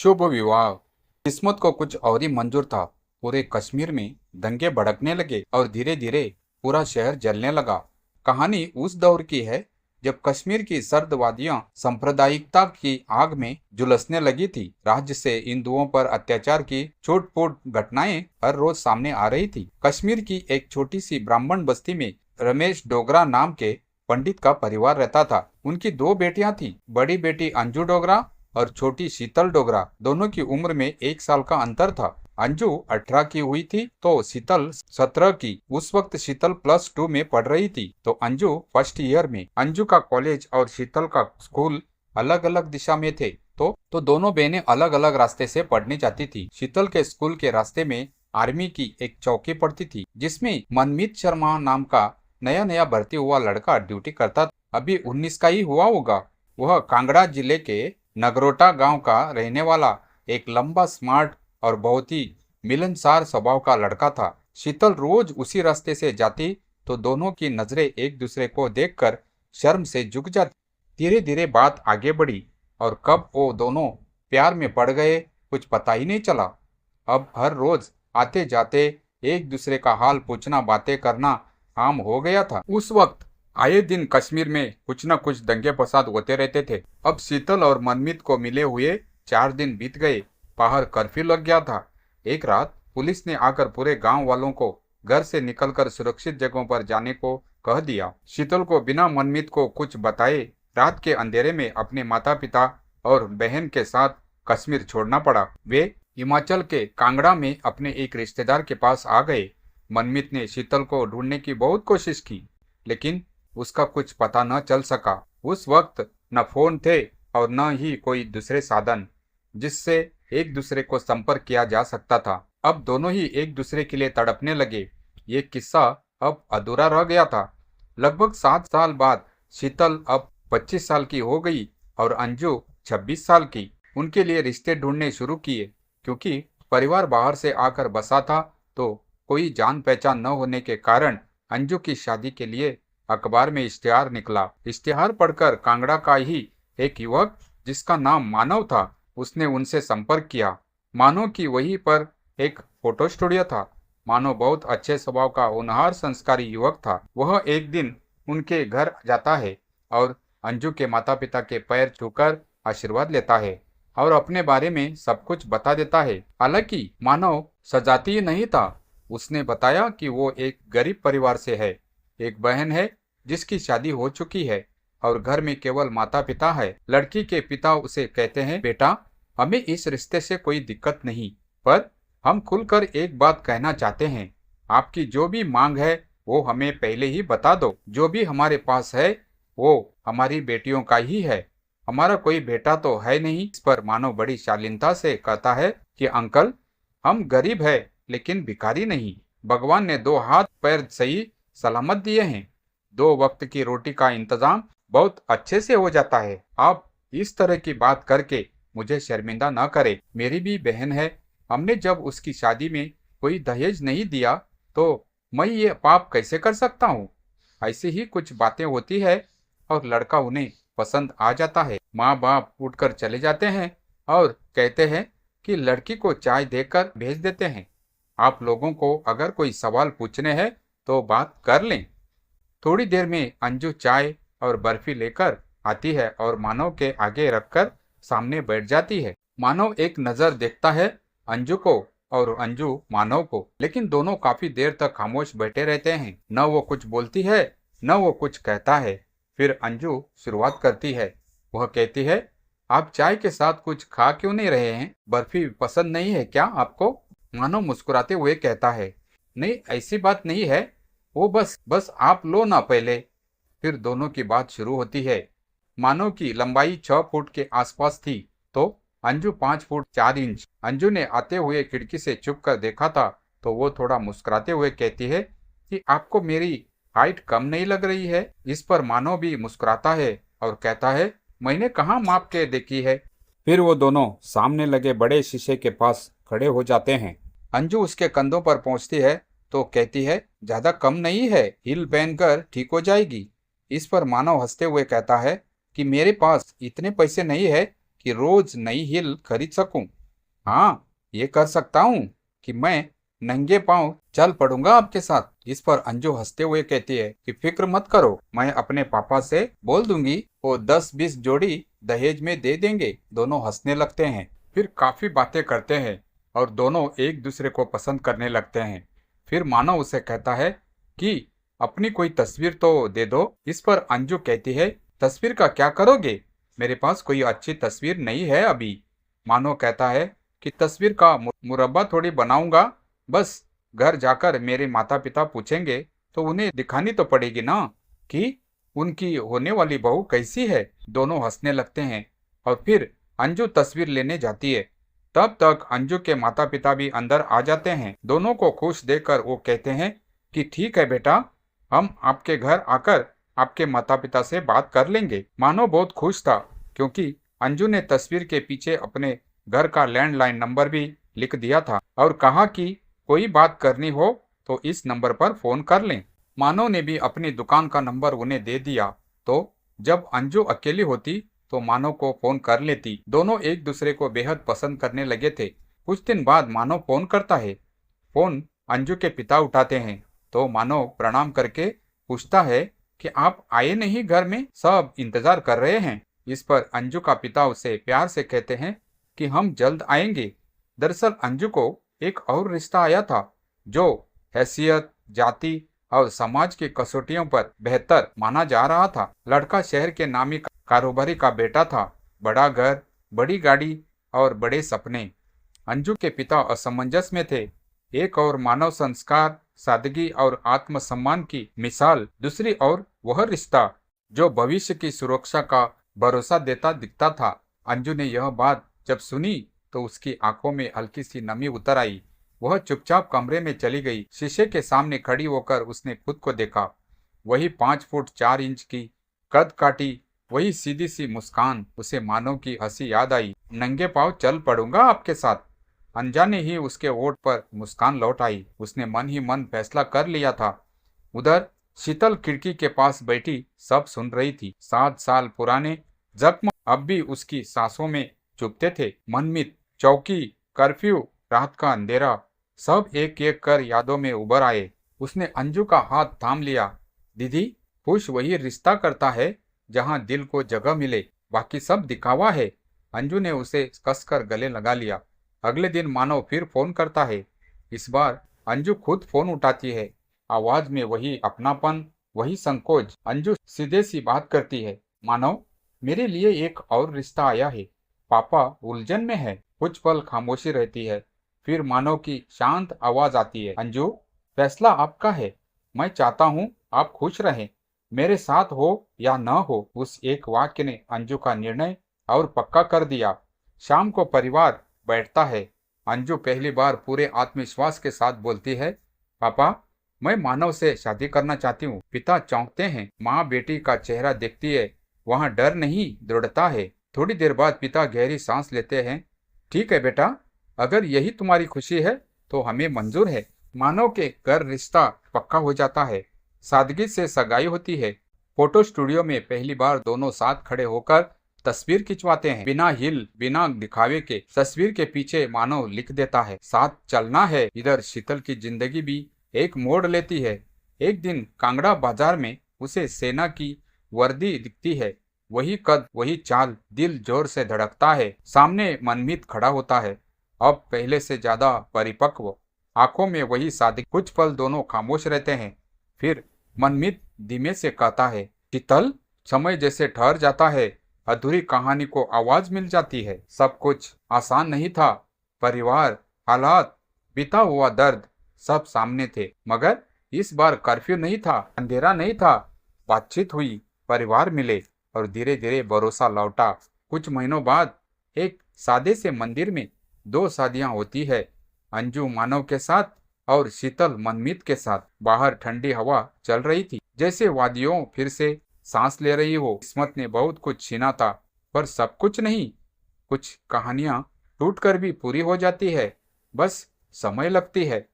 शुभ विवाह। किस्मत को कुछ और ही मंजूर था। पूरे कश्मीर में दंगे भड़कने लगे और धीरे धीरे पूरा शहर जलने लगा। कहानी उस दौर की है जब कश्मीर की सर्द वादियां सांप्रदायिकता की आग में झुलसने लगी थी। राज्य से हिंदुओं पर अत्याचार की छूट-फूट घटनाएं हर रोज सामने आ रही थी। कश्मीर की एक छोटी सी ब्राह्मण बस्ती में रमेश डोगरा नाम के पंडित का परिवार रहता था। उनकी दो बेटियां थी, बड़ी बेटी अंजू डोगरा और छोटी शीतल डोगरा। दोनों की उम्र में 1 साल का अंतर था। अंजू 18 की हुई थी तो शीतल 17 की। उस वक्त शीतल +2 में पढ़ रही थी तो अंजू फर्स्ट ईयर में। अंजू का कॉलेज और शीतल का स्कूल अलग अलग दिशा में थे तो दोनों बहनें अलग अलग रास्ते से पढ़ने जाती थी। शीतल के स्कूल के रास्ते में आर्मी की एक चौकी पड़ती थी जिसमें मनमीत शर्मा नाम का नया नया भर्ती हुआ लड़का ड्यूटी करता था। अभी 19 का ही हुआ होगा। वह कांगड़ा जिले के नगरोटा गांव का रहने वाला एक लंबा, स्मार्ट और बहुत ही मिलनसार स्वभाव का लड़का था। शीतल रोज उसी रास्ते से जाती तो दोनों की नजरें एक दूसरे को देखकर शर्म से झुक जाती। धीरे धीरे बात आगे बढ़ी और कब वो दोनों प्यार में पड़ गए कुछ पता ही नहीं चला। अब हर रोज आते जाते एक दूसरे का हाल पूछना, बातें करना आम हो गया था। उस वक्त आए दिन कश्मीर में कुछ न कुछ दंगे फसाद होते रहते थे। अब शीतल और मनमीत को मिले हुए 4 दिन बीत गए। बाहर कर्फ्यू लग गया था। एक रात पुलिस ने आकर पूरे गांव वालों को घर से निकलकर सुरक्षित जगहों पर जाने को कह दिया। शीतल को बिना मनमीत को कुछ बताए रात के अंधेरे में अपने माता पिता और बहन के साथ कश्मीर छोड़ना पड़ा। वे हिमाचल के कांगड़ा में अपने एक रिश्तेदार के पास आ गए। मनमीत ने शीतल को ढूंढने की बहुत कोशिश की लेकिन उसका कुछ पता न चल सका। उस वक्त न फोन थे और न ही कोई दूसरे साधन जिससे एक दूसरे को संपर्क किया जा सकता था। अब दोनों ही एक दूसरे के लिए तड़पने लगे। ये किस्सा अब अधूरा रह गया था। लगभग 7 साल बाद शीतल अब 25 साल की हो गई और अंजू 26 साल की। उनके लिए रिश्ते ढूंढने शुरू किए क्योंकि परिवार बाहर से आकर बसा था तो कोई जान पहचान न होने के कारण अंजू की शादी के लिए अखबार में इश्तिहार निकला। इश्तिहार पढ़कर कांगड़ा का ही एक युवक जिसका नाम मानव था उसने उनसे संपर्क किया। मानव की वहीं पर एक फोटो स्टूडियो था। मानव बहुत अच्छे स्वभाव का होनहार संस्कारी युवक था। वह एक दिन उनके घर जाता है और अंजू के माता पिता के पैर छूकर आशीर्वाद लेता है और अपने बारे में सब कुछ बता देता है। हालांकि मानव सजातीय नहीं था। उसने बताया कि वो एक गरीब परिवार से है, एक बहन है जिसकी शादी हो चुकी है और घर में केवल माता पिता है। लड़की के पिता उसे कहते हैं, बेटा हमें इस रिश्ते से कोई दिक्कत नहीं, पर हम खुलकर एक बात कहना चाहते हैं। आपकी जो भी मांग है वो हमें पहले ही बता दो। जो भी हमारे पास है वो हमारी बेटियों का ही है। हमारा कोई बेटा तो है नहीं। इस पर मानव बड़ी शालीनता से कहता है कि अंकल हम गरीब है लेकिन भिखारी नहीं। भगवान ने 2 हाथ पैर सही सलामत दिए हैं। 2 वक्त की रोटी का इंतजाम बहुत अच्छे से हो जाता है। आप इस तरह की बात करके मुझे शर्मिंदा न करें। मेरी भी बहन है। हमने जब उसकी शादी में कोई दहेज नहीं दिया तो मैं ये पाप कैसे कर सकता हूँ। ऐसी ही कुछ बातें होती है और लड़का उन्हें पसंद आ जाता है। माँ बाप उठकर चले जाते हैं और कहते हैं कि लड़की को चाय देकर भेज देते हैं। आप लोगों को अगर कोई सवाल पूछने हैं तो बात कर लें। थोड़ी देर में अंजू चाय और बर्फी लेकर आती है और मानव के आगे रखकर सामने बैठ जाती है। मानव एक नजर देखता है अंजू को और अंजू मानव को, लेकिन दोनों काफी देर तक खामोश बैठे रहते हैं। न वो कुछ बोलती है न वो कुछ कहता है। फिर अंजू शुरुआत करती है। वह कहती है, आप चाय के साथ कुछ खा क्यों नहीं रहे हैं? बर्फी पसंद नहीं है क्या आपको? मानव मुस्कुराते हुए कहता है, नहीं ऐसी बात नहीं है, वो बस आप लो ना पहले। फिर दोनों की बात शुरू होती है। मानव की लंबाई 6 फुट के आसपास थी तो अंजू 5 फुट 4 इंच। अंजू ने आते हुए खिड़की से छुप कर देखा था तो वो थोड़ा मुस्कुराते हुए कहती है कि आपको मेरी हाइट कम नहीं लग रही है? इस पर मानव भी मुस्कुराता है और कहता है, मैंने कहाँ माप के देखी है। फिर वो दोनों सामने लगे बड़े शीशे के पास खड़े हो जाते हैं। अंजू उसके कंधों पर पहुंचती है तो कहती है, ज्यादा कम नहीं है, हिल पहनकर ठीक हो जाएगी। इस पर मानव हंसते हुए कहता है कि मेरे पास इतने पैसे नहीं है कि रोज नई हिल खरीद सकूं। हाँ, ये कर सकता हूँ कि मैं नंगे पांव चल पड़ूंगा आपके साथ। इस पर अंजू हंसते हुए कहती है कि फिक्र मत करो, मैं अपने पापा से बोल दूंगी, वो 10-20 जोड़ी दहेज में दे देंगे। दोनों हंसने लगते हैं, फिर काफी बातें करते हैं और दोनों एक दूसरे को पसंद करने लगते हैं। फिर मानव उसे कहता है कि अपनी कोई तस्वीर तो दे दो। इस पर अंजू कहती है, तस्वीर का क्या करोगे, मेरे पास कोई अच्छी तस्वीर नहीं है अभी। मानव कहता है कि तस्वीर का मुरब्बा थोड़ी बनाऊंगा, बस घर जाकर मेरे माता पिता पूछेंगे तो उन्हें दिखानी तो पड़ेगी ना कि उनकी होने वाली बहू कैसी है। दोनों हंसने लगते हैं और फिर अंजू तस्वीर लेने जाती है। तब तक अंजू के माता पिता भी अंदर आ जाते हैं। दोनों को खुश देखकर वो कहते हैं कि ठीक है बेटा, हम आपके घर आकर आपके माता पिता से बात कर लेंगे। मानो बहुत खुश था क्योंकि अंजू ने तस्वीर के पीछे अपने घर का लैंडलाइन नंबर भी लिख दिया था और कहा कि कोई बात करनी हो तो इस नंबर पर फोन कर लें। मानव ने भी अपनी दुकान का नंबर उन्हें दे दिया, तो जब अंजू अकेली होती तो मानव को फोन कर लेती। दोनों एक दूसरे को बेहद पसंद करने लगे थे। कुछ दिन बाद मानव फोन करता है। फोन अंजू के पिता उठाते हैं तो मानव प्रणाम करके पूछता है कि आप आए नहीं घर में, सब इंतजार कर रहे हैं। इस पर अंजू का पिता उसे प्यार से कहते हैं कि हम जल्द आएंगे। दरअसल अंजू को एक और रिश्ता आया था जो हैसियत, जाति और समाज की कसौटियों पर बेहतर माना जा रहा था। लड़का शहर के नामी कारोबारी का बेटा था, बड़ा घर, बड़ी गाड़ी और बड़े सपने। अंजू के पिता असमंजस में थे। एक और मानव संस्कार, सादगी और आत्मसम्मान की मिसाल, दूसरी ओर वह रिश्ता जो भविष्य की सुरक्षा का भरोसा देता दिखता था। अंजू ने यह बात जब सुनी तो उसकी आंखों में हल्की सी नमी उतर आई। वह चुपचाप कमरे में चली गई। शीशे के सामने खड़ी होकर उसने खुद को देखा। वही 5 फुट 4 इंच की कद काटी, वही सीधी सी मुस्कान। उसे मानव की हंसी याद आई। नंगे पांव चल पड़ूंगा आपके साथ। अनजाने ही उसके होठ पर मुस्कान लौट आई। उसने मन ही मन फैसला कर लिया था। उधर शीतल खिड़की के पास बैठी सब सुन रही थी। 7 साल पुराने जख्म अब भी उसकी सांसों में चुभते थे। मनमीत, चौकी, कर्फ्यू, रात का अंधेरा, सब एक एक कर यादों में उभर आए। उसने अंजू का हाथ थाम लिया। दीदी, खुश वही रिश्ता करता है जहां दिल को जगह मिले, बाकी सब दिखावा है। अंजू ने उसे कसकर गले लगा लिया। अगले दिन मानव फिर फोन करता है। इस बार अंजू खुद फोन उठाती है। आवाज में वही अपनापन, वही संकोच। अंजू सीधे सी बात करती है, मानव, मेरे लिए एक और रिश्ता आया है। पापा उलझन में है। कुछ पल खामोशी रहती है, फिर मानव की शांत आवाज आती है, अंजू, फैसला आपका है। मैं चाहता हूँ आप खुश रहें, मेरे साथ हो या न हो। उस एक वाक्य ने अंजू का निर्णय और पक्का कर दिया। शाम को परिवार बैठता है। अंजू पहली बार पूरे आत्मविश्वास के साथ बोलती है, पापा, मैं मानव से शादी करना चाहती हूँ। पिता चौंकते हैं। माँ बेटी का चेहरा देखती है, वहाँ डर नहीं, दृढ़ता है। थोड़ी देर बाद पिता गहरी सांस लेते हैं। ठीक है बेटा, अगर यही तुम्हारी खुशी है तो हमें मंजूर है। मानव के घर रिश्ता पक्का हो जाता है। सादगी से सगाई होती है। फोटो स्टूडियो में पहली बार दोनों साथ खड़े होकर तस्वीर खिंचवाते हैं। बिना हिल, बिना दिखावे के तस्वीर के पीछे मानव लिख देता है, साथ चलना है। इधर शीतल की जिंदगी भी एक मोड़ लेती है। एक दिन कांगड़ा बाजार में उसे सेना की वर्दी दिखती है। वही कद, वही चाल, दिल जोर से धड़कता है। सामने मनमीत खड़ा होता है, अब पहले से ज्यादा परिपक्व, आंखों में वही सादगी। कुछ पल दोनों खामोश रहते हैं, फिर मनमीत धीमे से कहता है, शीतल। समय जैसे ठहर जाता है, अधूरी कहानी को आवाज मिल जाती है। सब कुछ आसान नहीं था। परिवार, हालात, बीता हुआ दर्द, सब सामने थे। मगर इस बार कर्फ्यू नहीं था, अंधेरा नहीं था। बातचीत हुई, परिवार मिले और धीरे धीरे भरोसा लौटा। कुछ महीनों बाद एक सादे से मंदिर में 2 शादियां होती है, अंजू मानव के साथ और शीतल मनमीत के साथ। बाहर ठंडी हवा चल रही थी, जैसे वादियों फिर से सांस ले रही हो। किस्मत ने बहुत कुछ छीना था, पर सब कुछ नहीं। कुछ कहानियां टूट कर भी पूरी हो जाती है, बस समय लगती है।